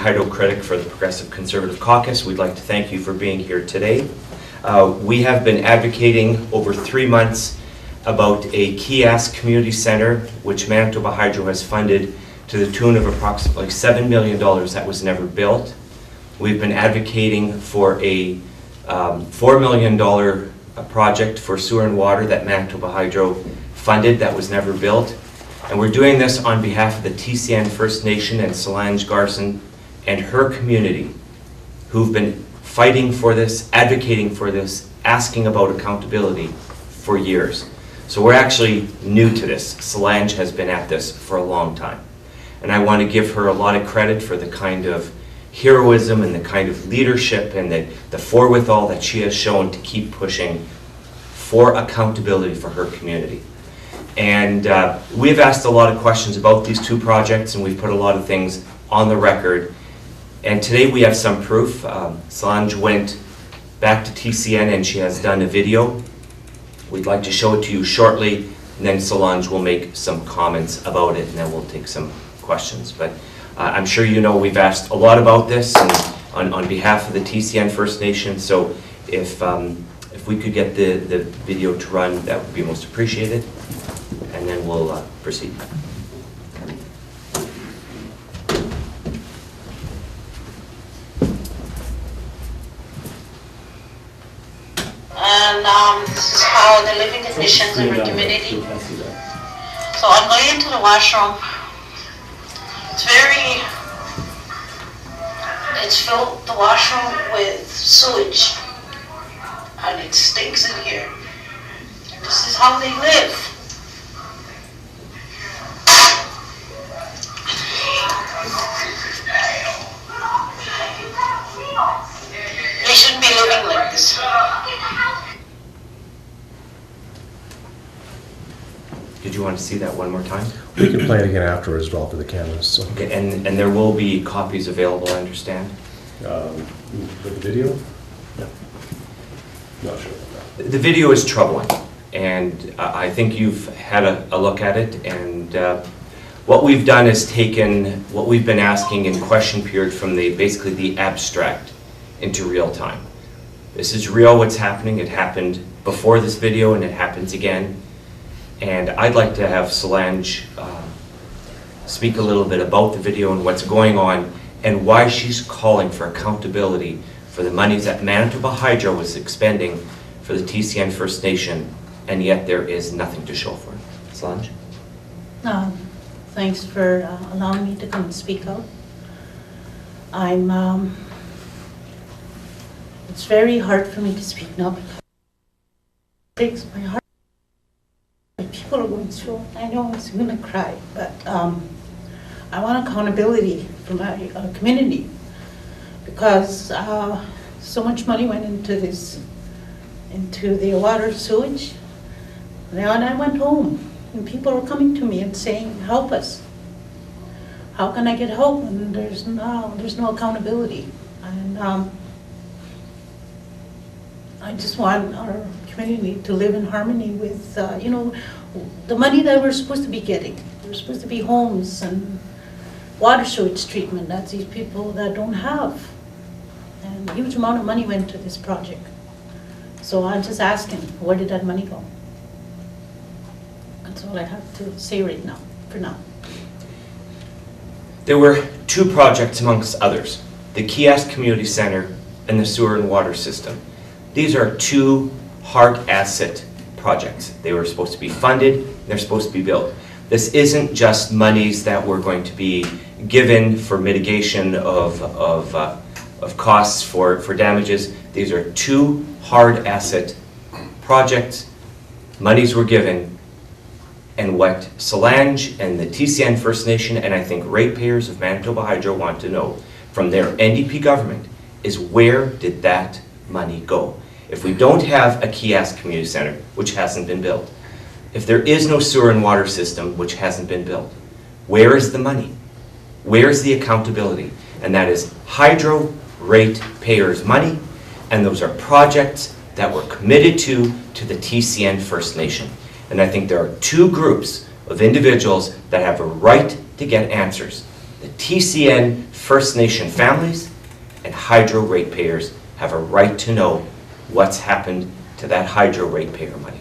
hydro critic for the Progressive Conservative Caucus. We'd like to thank you for being here today. We have been advocating over 3 months about a kiosk community center which Manitoba Hydro has funded to the tune of approximately $7 million that was never built. We've been advocating for a $4 million project for sewer and water that Manitoba Hydro funded that was never built. And we're doing this on behalf of the TCN First Nation and Solange Garson and her community who've been fighting for this, advocating for this, asking about accountability for years. So we're actually new to this. Solange has been at this for a long time. And I want to give her a lot of credit for the kind of heroism and the kind of leadership and the forewithal that she has shown to keep pushing for accountability for her community. And we've asked a lot of questions about these two projects, and we've put a lot of things on the record. And today we have some proof. Solange went back to TCN and she has done a video. We'd like to show it to you shortly, and then Solange will make some comments about it, and then we'll take some questions. But I'm sure you know we've asked a lot about this and on behalf of the TCN First Nation, so if we could get the video to run, that would be most appreciated. And then we'll proceed. And this is how the living conditions in our community. So I'm going into the washroom. It's filled the washroom with sewage, and it stinks in here. This is how they live. They shouldn't be living like this. Did you want to see that one more time? We can play it again afterwards as well for the cameras. So. Okay, and there will be copies available, I understand? With the video? No. Not sure about that. The video is troubling, and I think you've had a look at it, and what we've done is taken what we've been asking in question period from basically the abstract into real time. This is real what's happening. It happened before this video and it happens again. And I'd like to have Solange speak a little bit about the video and what's going on and why she's calling for accountability for the monies that Manitoba Hydro was expending for the TCN First Nation, and yet there is nothing to show for it. Solange? Thanks for allowing me to come and speak out. It's very hard for me to speak now because it breaks my heart. People are going through it. I know it's going to cry, but I want accountability from my community because so much money went into the water sewage. And I went home. And people are coming to me and saying, help us. How can I get help? And there's no accountability. And I just want our community to live in harmony with, the money that we're supposed to be getting. There's supposed to be homes and water sewage treatment that these people that don't have. And a huge amount of money went to this project. So I'm just asking, where did that money go? That's all I have to say right now, for now. There were two projects amongst others, the Kiosk Community Center and the sewer and water system. These are two hard asset projects. They were supposed to be funded, they're supposed to be built. This isn't just monies that were going to be given for mitigation of costs for damages. These are two hard asset projects. Monies were given, and what Solange and the TCN First Nation and I think ratepayers of Manitoba Hydro want to know from their NDP government is, where did that money go? If we don't have a kiosk community center, which hasn't been built, if there is no sewer and water system, which hasn't been built, where is the money? Where is the accountability? And that is Hydro ratepayers' money, and those are projects that were committed to the TCN First Nation. And I think there are two groups of individuals that have a right to get answers. The TCN First Nation families and hydro ratepayers have a right to know what's happened to that hydro ratepayer money.